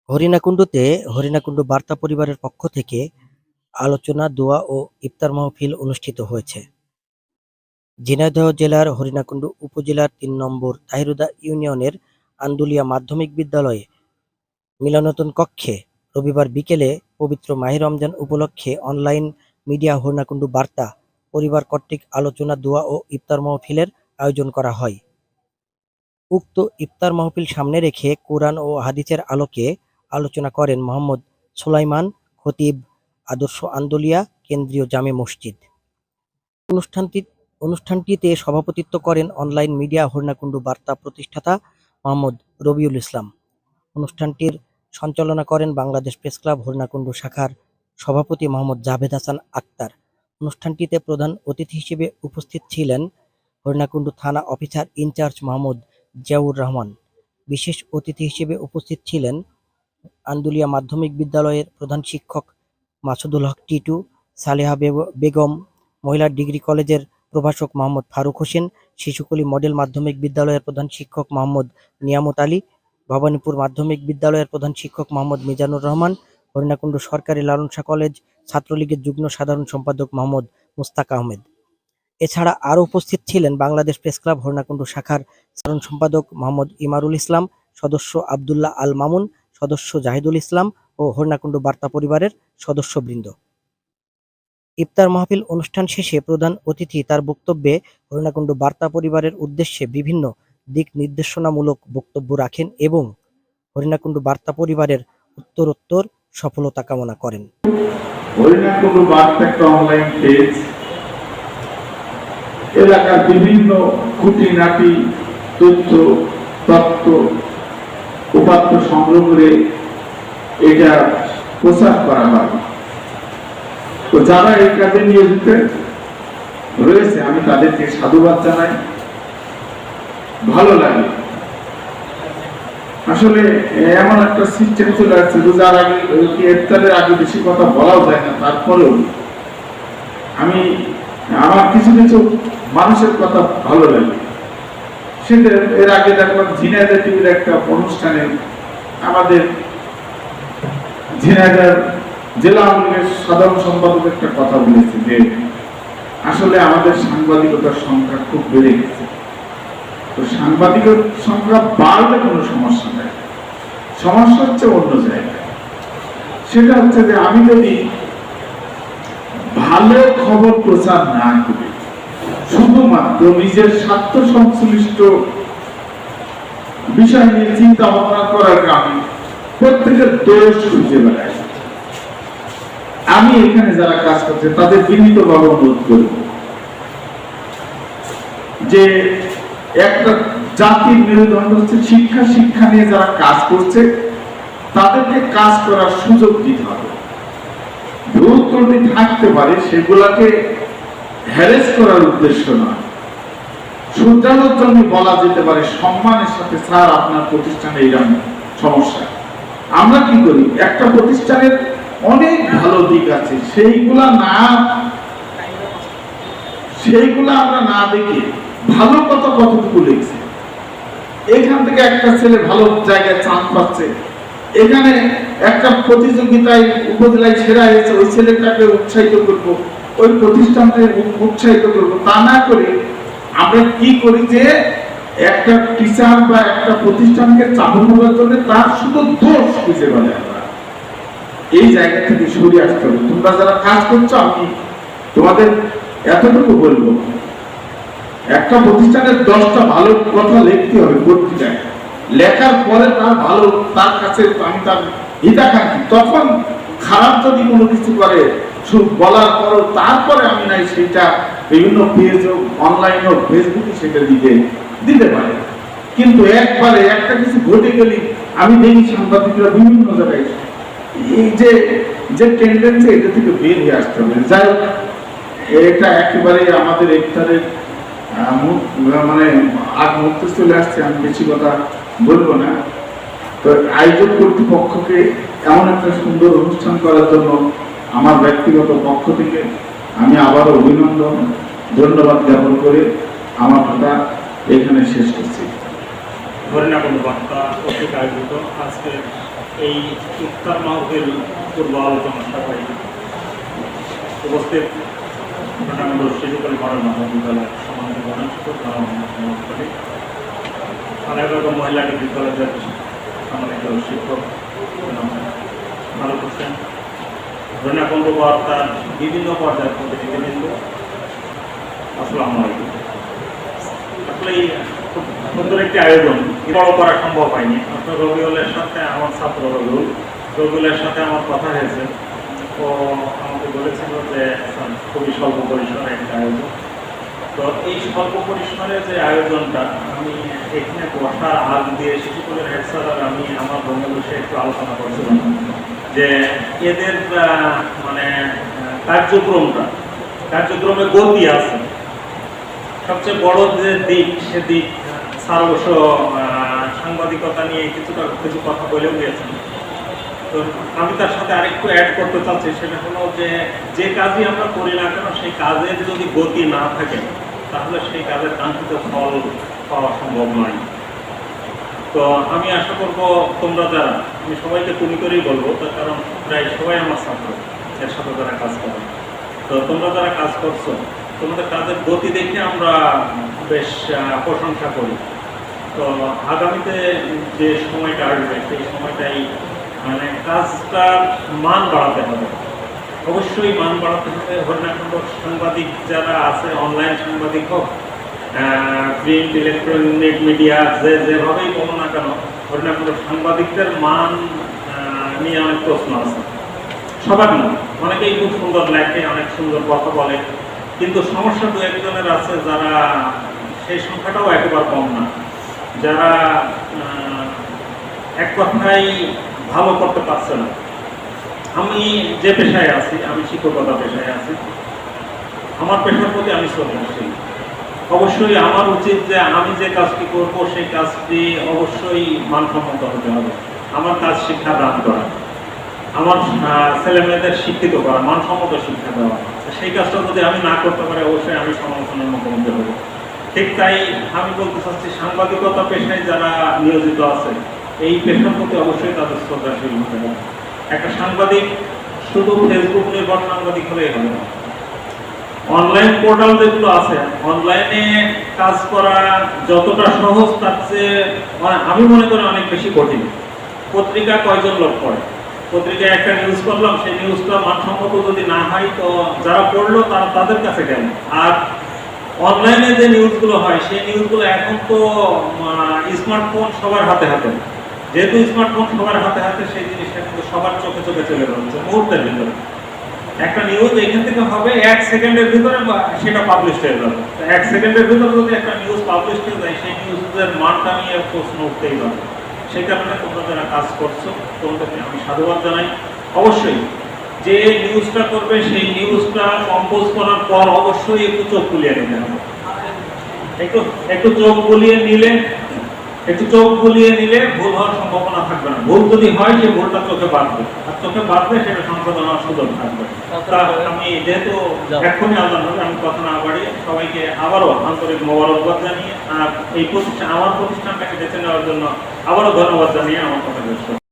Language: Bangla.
হরিণাকুণ্ডুতে হরিণাকুণ্ডু বার্তা পরিবারের পক্ষ থেকে আলোচনা, দোয়া ও ইফতার মাহফিল অনুষ্ঠিত হয়েছে। ঝিনাইদহ জেলার হরিণাকুণ্ডু উপজেলার ৩ নম্বর তাহিরুদা ইউনিয়নের আন্দুলিয়া মাধ্যমিক বিদ্যালয়ে মিলনায়তন কক্ষে রবিবার বিকেলে পবিত্র মাহে রমজান উপলক্ষে অনলাইন মিডিয়া হরিণাকুণ্ডু বার্তা পরিবার কর্তৃক আলোচনা, দোয়া ও ইফতার মাহফিলের আয়োজন করা হয়। উক্ত ইফতার মাহফিল সামনে রেখে কোরআন ও হাদিসের আলোকে আলোচনা করেন মোহাম্মদ সুলাইমান খতিব, আদর্শ আন্দুলিয়া কেন্দ্রীয় জামে মসজিদ। অনুষ্ঠানটিতে সভাপতিত্ব করেন অনলাইন মিডিয়া হরিণাকুণ্ডু বার্তা প্রতিষ্ঠাতা মোহাম্মদ রবিউল ইসলাম। অনুষ্ঠানটির সঞ্চালনা করেন বাংলাদেশ প্রেসক্লাব হরিণাকুণ্ডু শাখার সভাপতি মোহাম্মদ জাভেদ হাসান আক্তার। অনুষ্ঠানটিতে প্রধান অতিথি হিসেবে উপস্থিত ছিলেন হরিণাকুণ্ডু থানা অফিসার ইনচার্জ মোহাম্মদ জিয়াউর রহমান। বিশেষ অতিথি হিসেবে উপস্থিত ছিলেন আন্দুলিয়া মাধ্যমিক বিদ্যালয়ের প্রধান শিক্ষক মাসুদুল হক টিটু, সালেহা বেগম, মহিলা ডিগ্রি কলেজের প্রভাষক মোহাম্মদ ফারুক হোসেন, শিশুকলি মডেল মাধ্যমিক বিদ্যালয়ের প্রধান শিক্ষক মোহাম্মদ নিয়ামত আলী, ভবানীপুর মাধ্যমিক বিদ্যালয়ের প্রধান শিক্ষক মোহাম্মদ মিজানুর রহমান, হরিণাকুণ্ডু সরকারি লালন শাহ কলেজ ছাত্রলীগের যুগ্ম সাধারণ সম্পাদক মোহাম্মদ মুস্তাক আহমেদ। এছাড়া আরও উপস্থিত ছিলেন বাংলাদেশ প্রেসক্লাব হরিণাকুণ্ডু শাখার সাধারণ সম্পাদক মোহাম্মদ ইমারুল ইসলাম, সদস্য আবদুল্লাহ আল মামুন, সদস্য জাহিদুল ইসলাম ও হরিণাকুণ্ডু বার্তা পরিবারের সদস্যবৃন্দ। ইফতার মাহফিল অনুষ্ঠান শেষে প্রধান অতিথি তার বক্তব্যে হরিণাকুণ্ডু বার্তা পরিবারের উদ্দেশ্যে বিভিন্ন দিক নির্দেশনামূলক বক্তব্য রাখেন এবং হরিণাকুণ্ডু বার্তা পরিবারের উত্তরোত্তর সফলতা কামনা করেন। হরিণাকুণ্ডু বার্তা একটা অনলাইন পেজ, এলাকার বিভিন্ন খুঁটিনাটি তথ্য উপাত্ত সংগ্রহ করে এটা প্রচার করা হয়। তো যারা এই কাজে নিয়োজিত রয়েছে আমি তাদেরকে সাধুবাদ জানাই, ভালো লাগে। আসলে এমন একটা সিস্টেম চলে আসছে রোজার আগে, ইফতারের আগে বেশি কথা বলাও যায় না, তারপরেও আমি আমার কিছু কিছু মানুষের কথা ভালো লাগে। সেটা এর আগে দেখলাম ঝিনাইদহ টিভির একটা অনুষ্ঠানে আমাদের ঝিনাইদহ জেলা আওয়ামী লীগের সাধারণ সম্পাদক একটা কথা বলেছে যে আসলে আমাদের সাংবাদিকতার সংখ্যা খুব বেড়ে গেছে। তো সাংবাদিকের সংখ্যা বাড়লে কোনো সমস্যা নেই, সমস্যা হচ্ছে অন্য জায়গায়। সেটা হচ্ছে যে আমি যদি ভালো খবর প্রচার না করি, শুধুমাত্র নিজের স্বার্থ সংশ্লিষ্ট বিষয় নিয়ে চিন্তা ভাবনা করার কারণে প্রত্যেকের দোষ খুঁজে বেড়াই, আমি এখানে যারা কাজ করছে তাদের বিনীতভাবে অনুরোধ করব যে একটা জাতির মেরুদণ্ড হচ্ছে শিক্ষা। শিক্ষা নিয়ে যারা কাজ করছে তাদেরকে কাজ করার সুযোগ দিতে হবে। ভুল ত্রুটি থাকতে পারে, সেগুলাকে হ্যারেস করার উদ্দেশ্য নয়, শুধরানোর জন্য বলা যেতে পারে সম্মানের সাথে, স্যার আপনার প্রতিষ্ঠানে এইরকম সমস্যা। আমরা কি করি, একটা প্রতিষ্ঠানের অনেক ভালো দিক আছে, সেইগুলা আমরা না দেখে ভালো কথা কতটুকু লিখছে, এখান থেকে একটা ছেলে ভালো জায়গায় চান্স পাচ্ছে, এখানে একটা প্রতিযোগিতায় উপজেলায় সেরা হয়েছে, ওই ছেলেটাকে উৎসাহিত করবো, ওই প্রতিষ্ঠানকে উৎসাহিত করবো। তা না করে আমরা কি করি যে একটা টিচার বা একটা প্রতিষ্ঠানকে চালানোর জন্য তার শুধু দোষ খুঁজে বলে। আমরা এই জায়গা থেকে সরে আসতে হবে। তোমরা যারা কাজ করছো আমি তোমাদের এতটুকু বলবো, একটা প্রতিষ্ঠানের 10টা ভালো কথা লিখতে হবে পত্রিকায়, লেখার পরে তার কাছে আমি তার হিতাকাঙ্ক্ষী, তখন খারাপ যদি কোনো কিছু করে বলার পরও তারপরে আমি নাই সেটা বিভিন্ন পেজ অনলাইন হোক ফেসবুকে সেটা দিতে পারে। কিন্তু একবারে একটা কিছু ঘটে গেলে আমি দেখি সাংবাদিকরা বিভিন্ন জায়গায় এই যে টেন্ডেন্সি, এটা থেকে বের হয়ে আসতে হবে। যাই হোক, এটা একেবারে আমাদের ইফতারের মানে আগ মুহূর্তে চলে আসছে, আমি বেশি কথা বলবো না। তো আয়োজক কর্তৃপক্ষকে এমন একটা সুন্দর অনুষ্ঠান করার জন্য আমার ব্যক্তিগত পক্ষ থেকে আমি আবারও অভিনন্দন ধন্যবাদ জ্ঞাপন করে আমার কথা এখানে শেষ করছি। হরিণাকুণ্ডু বার্তা পত্রিকা আয়োজিত আজকে এই ইফতার মাহফিল পূর্ব আলোচনা সভায় উপস্থিত ঘটনাগুলো শিশুকালী মডেল মহাবিদ্যালয়ের সম্মানিত গণশিক্ষক আলাদা মহিলা বিদ্যালয়ের সম্মানিত শিক্ষক ভালো করছেন ঘটনাকুণ্ড বার্তার বিভিন্ন পর্যায়ের প্রতিনিধিবৃন্দ, আসসালামু আলাইকুম। আসলে এই খুব সুন্দর একটি আয়োজন বড় করা সম্ভব হয়নি। আপনার রবিউলের সাথে আমার ছাত্র রবিউলের সাথে আমার কথা হয়েছে, ও আমাকে বলেছিল যে খুবই স্বল্প পরিসরে একটা আয়োজন। তো এই স্বল্প পরিসরে যে আয়োজনটা, আমি এখানে বসার আগ দিয়ে শিশুকুলের হেড স্যার আর আমি আমার বন্ধু বসে একটু আলোচনা করছিলাম যে এদের মানে কার্যক্রমে গতি আছে। সবচেয়ে বড় যে দিক, সে দিক স্যার অবশ্য সাংবাদিকতা নিয়ে কিছু কথা বলেও গিয়েছেন। তো আমি তার সাথে আরেকটু অ্যাড করতে চাচ্ছি, সেটা হলো যে কাজই আমরা করি না কেন, সেই কাজের যদি গতি না থাকে তাহলে সেই কাজের কাঙ্ক্ষিত ফল পাওয়া সম্ভব নয়। তো আমি আশা করব তোমরা যারা, আমি সবাইকে তুমি করেই বলবো, তার কারণ প্রায় সবাই আমার ছাত্র, এর সাথে যারা কাজ করে। তো তোমরা যারা কাজ করছো, তোমাদের কাজের গতি দেখে আমরা বেশ প্রশংসা করি। তো আগামীতে যে সময়টা আসবে, সেই সময়টাই মানে কাজটার মান বাড়াতে হবে, অবশ্যই মান বাড়াতে হবে। হরিণাকুণ্ড সাংবাদিক যারা আছে, অনলাইন সাংবাদিক হোক, প্রিন্ট ইলেকট্রনিক মিডিয়া, যেভাবেই বলো না কেন, হরিণাকুণ্ড সাংবাদিকদের মান নিয়ে অনেক প্রশ্ন আছে। সবার না, অনেকেই খুব সুন্দর লেখে, অনেক সুন্দর কথা বলে, কিন্তু সমস্যা দু একজনের আছে যারা, সেই সংখ্যাটাও একেবারে কম না, যারা এক কথাই ভালো করতে পারছে না। আমি যে পেশায় আছি, আমি শিক্ষকতা পেশায় আছি, আমার পেশার প্রতি আমি শ্রদ্ধাশীল। অবশ্যই আমার উচিত যে আমি যে কাজটি করবো সেই কাজটি অবশ্যই মানসম্মত হতে হবে। আমার কাজ শিক্ষা দান করা, আমার ছেলে মেয়েদের শিক্ষিত করা, মানসম্মত শিক্ষা দেওয়া। সেই কাজটা যদি আমি না করতে পারি, অবশ্যই আমি সমালোচনার মুখোমুখি হব। ঠিক তাই আমি বলতে চাচ্ছি, সাংবাদিকতা পেশায় যারা নিয়োজিত আছে, এই পেশার প্রতি অবশ্যই তাদের শ্রদ্ধাশীল হতে হবে। একটা সাংবাদিক শুধু ফেসবুক নির্ভর সাংবাদিক হলেই হবে না। অনলাইন পোর্টাল যেগুলো আছে, অনলাইনে কাজ করা যতটা সহজ, তার চেয়ে আমি মনে করি অনেক বেশি কঠিন। পত্রিকা কয়জন লোক পড়ে? পত্রিকায় একটা নিউজ করলাম, সেই নিউজটা মানসম্মত যদি না হয়, তো যারা পড়লো তাদের কাছে গেল। আর অনলাইনে যে নিউজগুলো হয়, সেই নিউজগুলো এখন তো স্মার্টফোন সবার হাতে হাতে, যেহেতু স্মার্টফোন সবার হাতে হাতে, সেই জিনিসটা কিন্তু সবার চোখে চোখে চলে যাচ্ছে মুহূর্তের ভিতরে। একটা নিউজ এখান থেকে হবে 1 সেকেন্ডের ভিতরে, সেটা পাবলিশ হয়ে যাবে। 1 সেকেন্ডের ভিতরে যদি একটা নিউজ পাবলিশ হয়ে যায়, সেই নিউজের মানটা নিয়ে প্রশ্ন উঠতেই পারে। সেই কারণে তোমরা যারা কাজ করছো, তোমাদেরকে আমি সাধুবাদ জানাই। অবশ্যই যে নিউজটা করবে, সেই নিউজটা কম্পোজ করার পর অবশ্যই একটু চোখ বুলিয়ে নিতে হবে। একটু চোখ বুলিয়ে নিলে ভুল হওয়ার সম্ভাবনা থাকবে না। ভুল যদি হয়, সে ভুলটা চোখে বাঁধবে, আর চোখে বাঁধবে সেটা সংশোধন হওয়ার সুযোগ থাকবে। আমি যেহেতু এক্ষুনি আলোচনা হবে, আমি কথা না বাড়িয়ে সবাইকে আবারও আন্তরিক মোবারকবাদ জানিয়ে, আর এই প্রতিষ্ঠান, আমার প্রতিষ্ঠানটাকে বেছে নেওয়ার জন্য আবারও ধন্যবাদ জানিয়ে আমার কথা শেষ করছি।